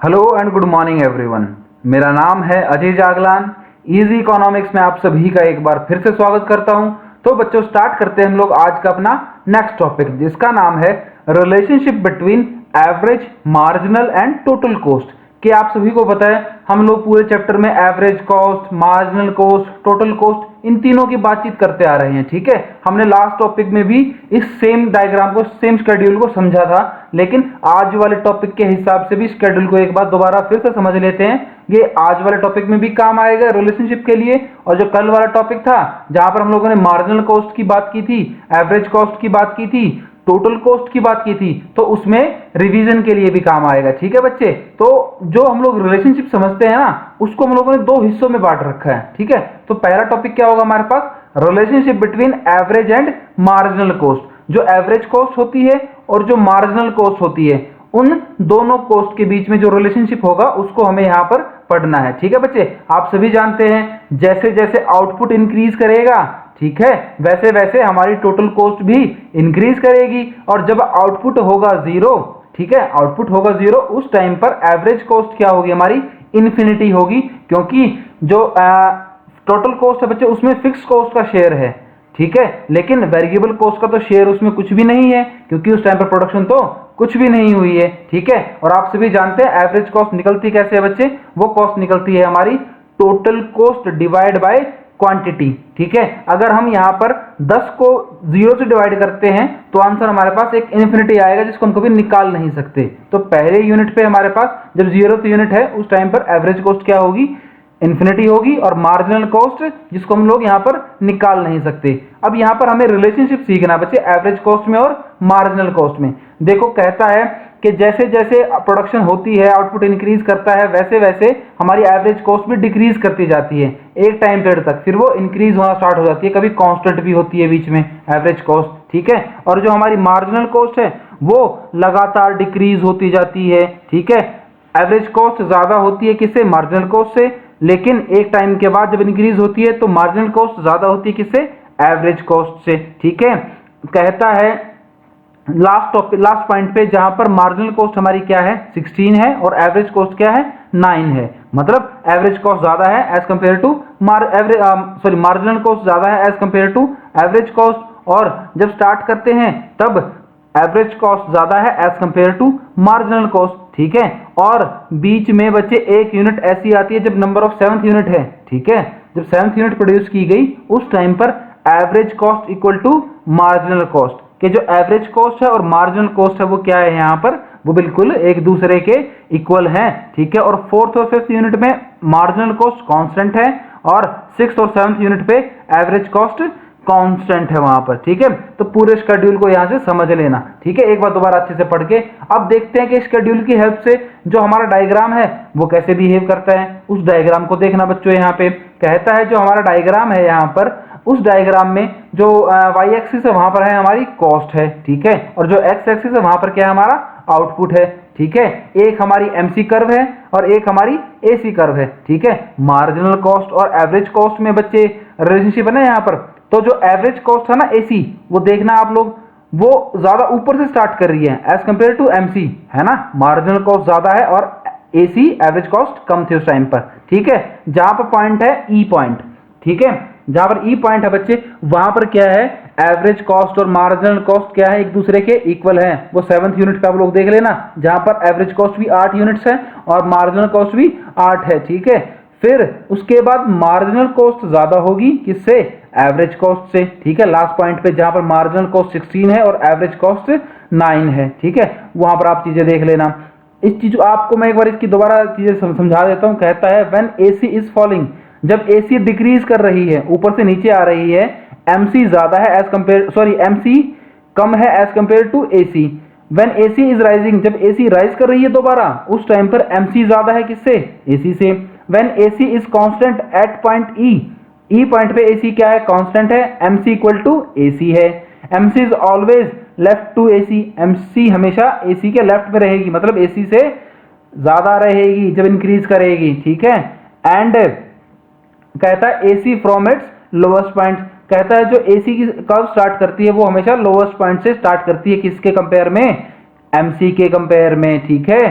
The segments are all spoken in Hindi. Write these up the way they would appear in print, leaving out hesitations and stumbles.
Hello and good morning everyone. मेरा नाम है अजय जागलान। इजी इकोनॉमिक्स में आप सभी का एक बार फिर से स्वागत करता हूं। तो बच्चों स्टार्ट करते हैं हम लोग आज का अपना नेक्स्ट टॉपिक, जिसका नाम है relationship between average, marginal and total cost. कि आप सभी को पता है हम लोग पूरे चैप्टर में average cost, marginal cost, total cost in तीनों की बातचीत करते आ रहे हैं। ठीक है, हमने लास्ट टॉपिक में भी इस सेम डायग्राम को, सेम शेड्यूल को समझा था, लेकिन आज वाले टॉपिक के हिसाब से भी शेड्यूल को एक बार दोबारा फिर से समझ लेते हैं। ये आज वाले टॉपिक में भी काम आएगा रिलेशनशिप के लिए। और जो कल वाला टॉपिक था जहां पर हम लोगों ने मार्जिनल कॉस्ट की बात की थी, एवरेज कॉस्ट की बात की थी, टोटल कॉस्ट की बात की थी, तो उसमें रिवीजन के लिए भी काम आएगा। ठीक है बच्चे, तो जो हम लोग रिलेशनशिप समझते हैं ना, उसको हम लोगों ने दो हिस्सों में बांट रखा है। ठीक है, तो पहला टॉपिक क्या होगा हमारे पास, relationship between average and marginal cost. जो एवरेज कॉस्ट होती है और जो मार्जिनल कॉस्ट होती है, उन दोनों कॉस्ट के बीच में जो रिलेशनशिप होगा उसको हमें यहां पर पढ़ना है। ठीक है बच्चे, आप सभी जानते हैं जैसे जैसे आउटपुट इंक्रीज करेगा, ठीक है, वैसे वैसे हमारी टोटल कॉस्ट भी इंक्रीज करेगी। और जब आउटपुट होगा जीरो, ठीक है, आउटपुट होगा जीरो, उस टाइम पर एवरेज कॉस्ट क्या होगी हमारी, इन्फिनिटी होगी। क्योंकि जो टोटल कॉस्ट है बच्चे, उसमें फिक्स कॉस्ट का शेयर है, ठीक है, लेकिन वेरिएबल कॉस्ट का तो शेयर उसमें कुछ भी नहीं है, क्योंकि उस टाइम पर प्रोडक्शन तो कुछ भी नहीं हुई है। ठीक है, और आप सभी जानते हैं एवरेज कॉस्ट निकलती कैसे है बच्चे, वो कॉस्ट निकलती है हमारी total cost divide by quantity. ठीक है, अगर हम यहां पर 10 को 0 से डिवाइड करते हैं तो आंसर हमारे पास एक इन्फिनिटी आएगा, जिसको हम कभी निकाल नहीं सकते। तो पहले यूनिट पे हमारे पास जब 0th यूनिट है, उस टाइम पर एवरेज कॉस्ट क्या होगी, इन्फिनिटी होगी, और मार्जिनल कॉस्ट जिसको हम लोग यहां पर निकाल नहीं सकते। अब यहां पर हमें रिलेशनशिप सीखना बच्चे एवरेज कॉस्ट में और मार्जिनल कॉस्ट में। देखो कहता है कि जैसे जैसे प्रोडक्शन होती है, आउटपुट इंक्रीज करता है, वैसे वैसे हमारी एवरेज कॉस्ट भी डिक्रीज करती जाती है एक टाइम पीरियड तक, फिर वो इंक्रीज होना स्टार्ट हो जाती है, कभी कांस्टेंट भी होती है बीच में एवरेज कॉस्ट। ठीक है, और जो हमारी मार्जिनल कॉस्ट है वो लगातार डिक्रीज होती जाती है। ठीक है, एवरेज कॉस्ट ज्यादा होती है किससे, मार्जिनल कॉस्ट से, लेकिन एक टाइम के बाद जब इंक्रीज होती है तो मार्जिनल कॉस्ट ज्यादा होती है किससे, एवरेज कॉस्ट से। ठीक है, कहता है लास्ट पॉइंट पे, जहां पर मार्जिनल कॉस्ट हमारी क्या है 16 है और एवरेज कॉस्ट क्या है 9 है, मतलब एवरेज कॉस्ट ज्यादा है as compare to marginal cost ज्यादा है as compare to average cost. और जब स्टार्ट करते हैं तब एवरेज कॉस्ट ज्यादा है as compare to marginal cost. ठीक है, और बीच में बच्चे एक यूनिट ऐसी आती है जब नंबर ऑफ 7th यूनिट है। ठीक है, जब 7th यूनिट प्रोड्यूस की गई उस टाइम पर average cost equal to marginal cost, कि जो एवरेज कॉस्ट है और मार्जिनल कॉस्ट है वो क्या है यहाँ पर, वो बिल्कुल एक दूसरे के इक्वल हैं। ठीक है, और 4th और 5th यूनिट में मार्जिनल कॉस्ट कांस्टेंट है और 6th और 7th यूनिट पे एवरेज कॉस्ट कांस्टेंट है वहां पर। ठीक है, तो पूरे शेड्यूल को यहां से समझ लेना। ठीक है, एक बार दोबारा अच्छे से पढ़ के अब देखते हैं कि शेड्यूल की हेल्प से जो हमारा डायग्राम है वो कैसे बिहेव करता है। उस डायग्राम को देखना बच्चों, यहाँ पे कहता है जो हमारा डायग्राम है यहाँ पर, उस डायग्राम में जो वाई एक्सिस है वहां पर है हमारी कॉस्ट है। ठीक है, और जो एक्स एक्सिस है वहां पर क्या है हमारा आउटपुट है। ठीक है, एक हमारी एमसी कर्व है और एक हमारी एसी कर्व है। ठीक है, मार्जिनल कॉस्ट और एवरेज कॉस्ट में बच्चे रिलेशनशिप है ना यहाँ पर, तो जो एवरेज कॉस्ट है ना एसी, वो देखना आप लोग, वो ज्यादा ऊपर से स्टार्ट कर रही है एज कंपेयर टू एमसी, है ना, मार्जिनल कॉस्ट ज्यादा है और एसी एवरेज कॉस्ट कम थी उस टाइम पर। ठीक है, जहां पर पॉइंट है ई पॉइंट, ठीक है, जहां पर ई पॉइंट है बच्चे, वहां पर क्या है, एवरेज कॉस्ट और मार्जिनल कॉस्ट क्या है, एक दूसरे के इक्वल है। वो 7th यूनिट का आप लोग देख लेना, जहां पर एवरेज कॉस्ट भी 8 यूनिट्स है और मार्जिनल कॉस्ट भी 8 है। ठीक है, फिर उसके बाद मार्जिनल कॉस्ट ज्यादा होगी किससे, एवरेज कॉस्ट से। ठीक है, लास्ट पॉइंट पे जहां पर मार्जिनल कॉस्ट 16 है और एवरेज कॉस्ट 9 है। ठीक है, वहां पर आप चीजें देख लेना। इस चीज आपको मैं एक बार इसकी दोबारा चीजें समझा देता हूं। कहता है व्हेन एसी इज फॉलिंग, जब एसी डिक्रीज कर रही है, ऊपर से नीचे आ रही है, एमसी ज्यादा है एज कंपेयर एमसी कम है as compare to AC. When AC is rising, जब एसी राइज कर रही है दोबारा, उस टाइम पर एमसी ज्यादा है किससे, एसी से। When AC is constant at point E, E point पे एसी क्या है, कांस्टेंट है, एमसी इक्वल टू एसी है। MC is always left to AC, MC हमेशा एसी के लेफ्ट में रहेगी, मतलब एसी से ज्यादा रहेगी जब इंक्रीज करेगी। ठीक है, एंड कहता है AC from its lowest point, कहता है जो एसी की कर्व स्टार्ट करती है वो हमेशा लोवेस्ट पॉइंट से स्टार्ट करती है, किसके कंपेयर में, एमसी के कंपेयर में। ठीक है,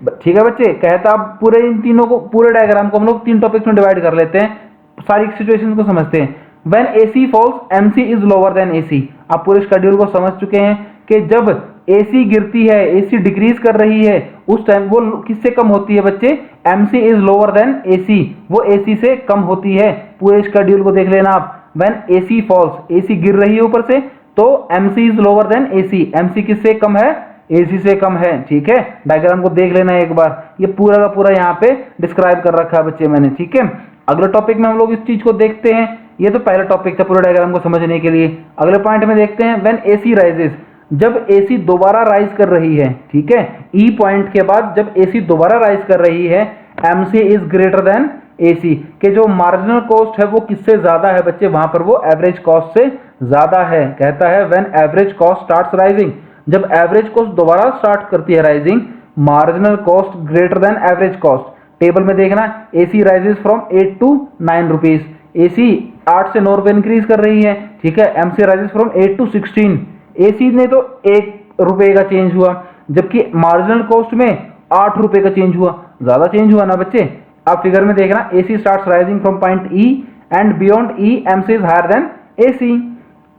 ठीक है बच्चे, कहता अब पूरे इन तीनों को, पूरे डायग्राम को हम लोग 3 टॉपिक्स में डिवाइड कर लेते हैं, सारी सिचुएशंस को समझते हैं। When AC falls MC is lower than AC. आप पूरे शेड्यूल को समझ चुके हैं कि जब एसी गिरती है, एसी डिक्रीज कर रही है, उस टाइम वो किससे कम होती है बच्चे? MC is lower than AC, वो एसी से कम होती है। पूरे शेड्यूल को देख लेना आप। व्हेन एसी फॉल्स, एसी गिर रही है ऊपर से, तो MC is lower than AC, MC किससे कम है? एसी से कम है। ठीक है, डायग्राम को देख लेना एक बार, ये पूरा का पूरा यहाँ पे डिस्क्राइब कर रखा है बच्चे मैंने। ठीक है, अगले टॉपिक में हम लोग इस चीज को देखते हैं। ये तो पहला टॉपिक था पूरे डायग्राम को समझने के लिए। अगले पॉइंट में देखते हैं, व्हेन एसी राइजेस, जब एसी दोबारा राइज कर रही है। ठीक है, ई पॉइंट के बाद जब एसी दोबारा राइज कर रही है, MC is greater than AC, के जो मार्जिनल कॉस्ट है वो किससे ज्यादा है बच्चे? वहां पर वो एवरेज कॉस्ट से ज्यादा है। कहता है when average cost starts rising, जब एवरेज कॉस्ट दोबारा स्टार्ट करती है rising, marginal cost greater than average cost. Table में देखना, AC rises from 8 to 9 rupees, AC 8 से 9 रुपए इंक्रीज कर रही है। ठीक है, MC rises from 8 to 16, AC ने तो 1 रुपए का चेंज हुआ, जबकि मार्जिनल कॉस्ट में 8 रुपए का चेंज हुआ, ज्यादा चेंज हुआ ना बच्चे। आप फिगर में देखना, AC starts rising from point E and beyond E MC is higher than AC.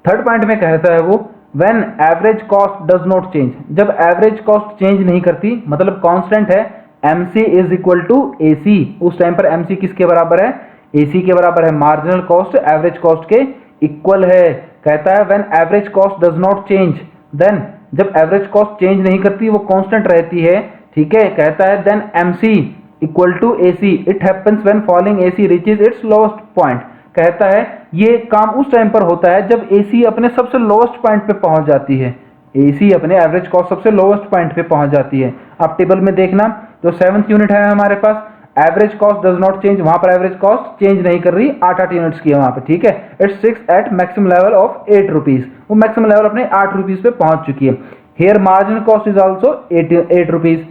Third point में कहता है वो, when average cost does not change, जब एवरेज कॉस्ट चेंज नहीं करती, मतलब कांस्टेंट है, MC is equal to AC, उस टाइम पर एमसी किसके बराबर है? एसी के बराबर है। मार्जिनल कॉस्ट एवरेज कॉस्ट के इक्वल है। कहता है when average cost does not change, then जब एवरेज कॉस्ट चेंज नहीं करती, वो कांस्टेंट रहती है। ठीक है, कहता है then MC equal to AC, it happens when falling AC reaches its lowest point. कहता है ये काम उस टाइम पर होता है जब एसी अपने सबसे लोएस्ट पॉइंट पे पहुंच जाती है, एसी अपने एवरेज कॉस्ट सबसे लोएस्ट पॉइंट पे पहुंच जाती है। आप टेबल में देखना, जो 7th यूनिट है हमारे पास, average cost does not change, वहां पर एवरेज कॉस्ट चेंज नहीं कर रही, 8 यूनिट्स की है वहां पे। ठीक है, it's 6 at maximum level of 8 rupees, वो मैक्सिमम लेवल अपने 8 रुपीज पे पहुंच चुकी है। Here marginal cost is also 8 rupees.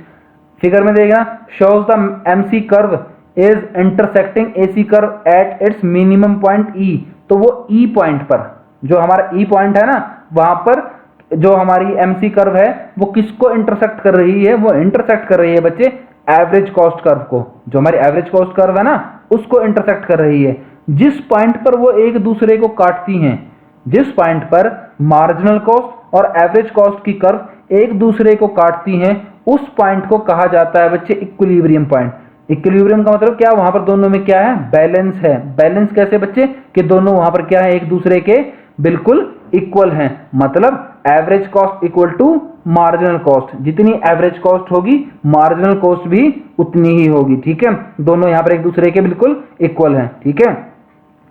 Figure में देखना, shows the MC curve is intersecting AC curve at its minimum point E, तो वो ई पॉइंट पर, जो हमारा ई पॉइंट है ना, वहां पर जो हमारी एमसी कर्व है वो किसको इंटरसेक्ट कर रही है? वो इंटरसेक्ट कर रही है बच्चे एवरेज कॉस्ट कर्व को, जो हमारी एवरेज कॉस्ट कर्व है ना, उसको इंटरसेक्ट कर रही है। जिस पॉइंट पर वो एक दूसरे को काटती हैं, जिस पॉइंट पर मार्जिनल कॉस्ट और एवरेज कॉस्ट की कर्व एक दूसरे को काटती हैं, उस पॉइंट को कहा जाता है बच्चे इक्विलिब्रियम पॉइंट। इक्विलिब्रियम का मतलब क्या? वहां पर दोनों में क्या है? बैलेंस है। बैलेंस कैसे बच्चे? कि दोनों वहां पर क्या है? एक दूसरे के बिल्कुल इक्वल हैं। मतलब average cost equal to marginal cost, जितनी एवरेज कॉस्ट होगी मार्जिनल कॉस्ट भी उतनी ही होगी। ठीक है, दोनों यहां पर एक दूसरे के बिल्कुल इक्वल हैं। ठीक है,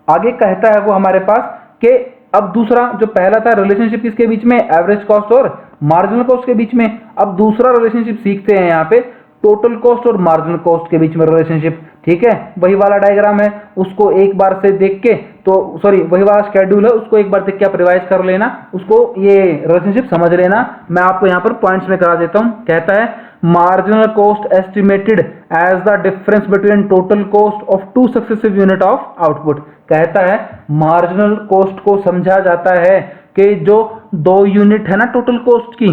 आगे कहता है वो हमारे पास कि अब दूसरा, जो पहला था रिलेशनशिप किसके बीच में? एवरेज कॉस्ट और मार्जिनल कॉस्ट के बीच में। अब दूसरा रिलेशनशिप सीखते हैं यहाँ पे, टोटल कॉस्ट और मार्जिनल कॉस्ट के बीच में रिलेशनशिप। ठीक है, वही वाला डायग्राम है, उसको एक बार से देख के, तो सॉरी वही वाला शेड्यूल है, उसको एक बार देख के आप रिवाइज कर लेना, उसको ये रिलेशनशिप समझ लेना। मैं आपको यहाँ पर पॉइंट्स में करा देता हूँ। कहता है marginal cost estimated as the difference between total cost of 2 successive unit of output. कहता है मार्जिनल कॉस्ट को समझा जाता है कि जो 2 यूनिट है ना टोटल कॉस्ट की,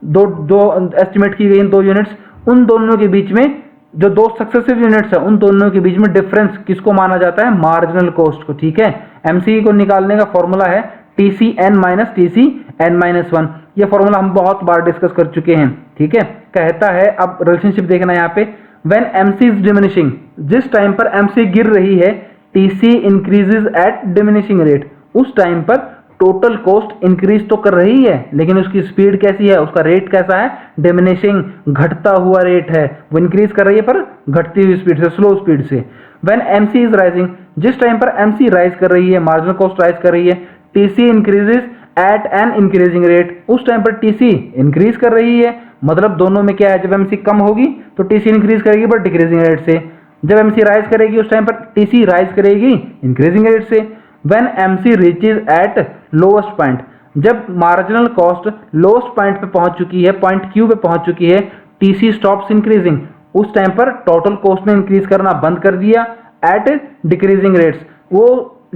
दो एस्टिमेट की गई 2 यूनिट्स, उन दोनों के बीच में जो 2 सक्सेसिव यूनिट्स है, उन दोनों के बीच में डिफरेंस किसको माना जाता है? मार्जिनल कॉस्ट को। ठीक है, एमसी को निकालने का फॉर्मूला है TCN माइनस TCN माइनस 1। ये फॉर्मूला हम बहुत बार डिस्कस कर चुके हैं। ठीक है, कहता है अब रिलेशनशिप देखना यहाँ पे, व्हेन एमसी इज डिमिनिशिंग, जिस टाइम पर एमसी गिर रही है, TC increases at diminishing rate, उस टाइम पर टोटल कॉस्ट इंक्रीज तो कर रही है, लेकिन उसकी स्पीड कैसी है? उसका रेट कैसा है? डिमिनिशिंग, घटता हुआ रेट है। वो इंक्रीज कर रही है पर घटती हुई स्पीड से, स्लो स्पीड से। व्हेन एमसी इज राइजिंग, जिस टाइम पर एमसी राइज कर रही है, मार्जिनल कॉस्ट राइज कर रही है, TC increases at an increasing rate, उस टाइम पर टीसी इंक्रीज कर रही है। मतलब दोनों में क्या है? जब एमसी कम होगी तो टीसी इंक्रीज करेगी पर डिक्रीजिंग रेट से, जब एमसी राइज करेगी उस टाइम पर टीसी राइज करेगी इंक्रीजिंग रेट से। When MC reaches eight lowest point, जब मार्जिनल कॉस्ट लोएस्ट पॉइंट पे पहुंच चुकी है, पॉइंट क्यू पे पहुंच चुकी है, टीसी स्टॉप्स इंक्रीजिंग, उस टाइम पर टोटल कॉस्ट ने इंक्रीज करना बंद कर दिया एट डिक्रीजिंग रेट्स। वो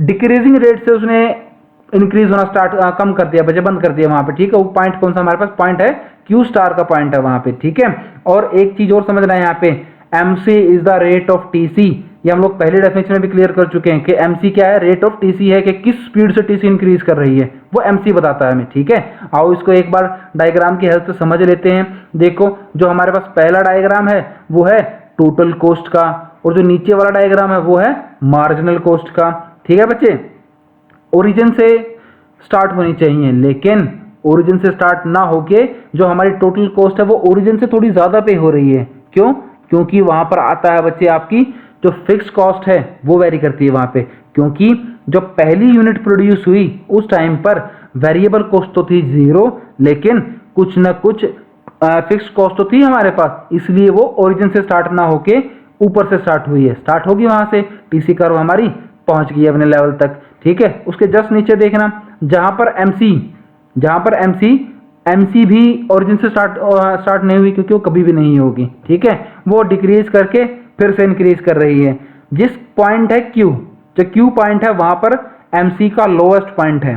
डिक्रीजिंग रेट से उसने इंक्रीज होना कम कर दिया, बचे बंद कर दिया वहां पे। ठीक है, वो पॉइंट कौन सा हमारे पास? पॉइंट है क्यू स्टार का पॉइंट है वहां पे, ठीक है। और एक चीज और समझना है यहाँ पे, MC is the rate of TC, ये हम लोग पहले डेफिनेशन में भी क्लियर कर चुके हैं कि MC क्या है, रेट ऑफ TC है कि किस स्पीड से TC इंक्रीज कर रही है, वो MC बताता है हमें, ठीक है। आओ इसको एक बार डायग्राम की हेल्प से समझ लेते हैं। देखो जो हमारे पास पहला डायग्राम है वो है टोटल कॉस्ट का, और जो नीचे वाला डायग्राम है वो है मार्जिनल कॉस्ट का, ठीक है बच्चे। ओरिजिन से स्टार्ट होनी चाहिए, लेकिन ओरिजिन से स्टार्ट ना होके जो हमारी टोटल कॉस्ट है वो ओरिजिन से थोड़ी ज्यादा पे हो रही है। क्यों? क्योंकि वहां पर आता है बच्चे आपकी जो फिक्स कॉस्ट है वो वेरी करती है वहां पे, क्योंकि जो पहली यूनिट प्रोड्यूस हुई उस टाइम पर वेरिएबल कॉस्ट तो थी 0, लेकिन कुछ ना कुछ फिक्स कॉस्ट तो थी हमारे पास, इसलिए वो ओरिजिन से स्टार्ट ना होके ऊपर से स्टार्ट हुई है, स्टार्ट होगी वहां से, टीसी कर्व हमारी पहुंच गई अपने लेवल तक, ठीक है। उसके जस्ट नीचे देखना जहां पर MC भी ओरिजिन से स्टार्ट नहीं हुई, क्योंकि वो कभी भी नहीं होगी, ठीक है। वो डिक्रीज करके फिर से इंक्रीज कर रही है। जिस पॉइंट है Q, जो Q पॉइंट है वहां पर MC का लोएस्ट पॉइंट है,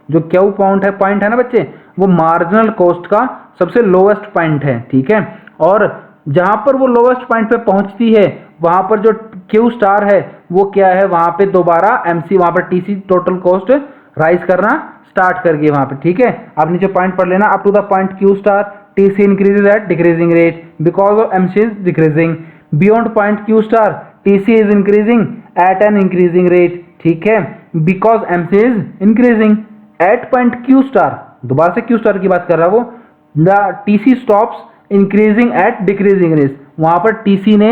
जो Q पॉइंट है ना बच्चे, वो मार्जिनल कॉस्ट का सबसे लोएस्ट पॉइंट है, ठीक है। और जहां पर वो लोएस्ट पॉइंट पे पहुंचती है वहां पर जो Q स्टार है वो क्या है, वहां पे दोबारा MC, वहां पर TC टोटल कॉस्ट राइज करना स्टार्ट कर गई वहां पे, ठीक है। आप नीचे पॉइंट पढ़ लेना, up to the point Q star TC increases at decreasing rate because of MC is decreasing, beyond point Q star TC is increasing at an increasing rate, ठीक है, because MC is increasing at point Q star, दोबारा से Q स्टार की बात कर रहा वो, the TC stops increasing at decreasing rate, वहां पर TC ने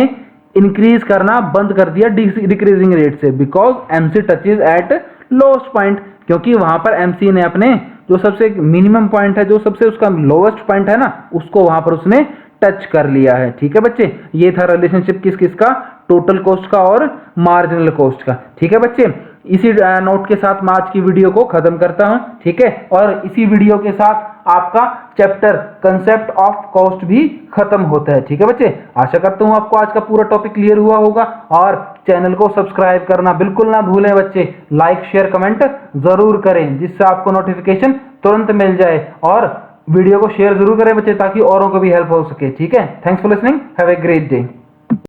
इंक्रीज करना बंद कर दिया डिक्रीजिंग रेट से, because MC touches eight lowest point, क्योंकि वहां पर MC ने अपने जो सबसे मिनिमम पॉइंट है, जो सबसे उसका लोएस्ट पॉइंट है ना, उसको वहां पर उसने टच कर लिया है, ठीक है बच्चे। ये था रिलेशनशिप किसका, टोटल कॉस्ट का और मार्जिनल कॉस्ट का, ठीक है बच्चे। इसी नोट के साथ मैं आज की वीडियो को खत्म करता हूं, ठीक है। और इसी वीडियो के साथ आपका चैप्टर कंसेप्ट ऑफ कॉस्ट भी खत्म होता है, ठीक है बच्चे। आशा करता हूं आपको आज का पूरा टॉपिक क्लियर हुआ होगा, और चैनल को सब्सक्राइब करना बिल्कुल ना भूलें बच्चे, लाइक शेयर कमेंट जरूर करें जिससे आपको नोटिफिकेशन तुरंत मिल जाए, और वीडियो को शेयर जरूर करें बच्चे ताकि औरों को भी हेल्प हो सके, ठीक है। Thanks for listening, have a great day.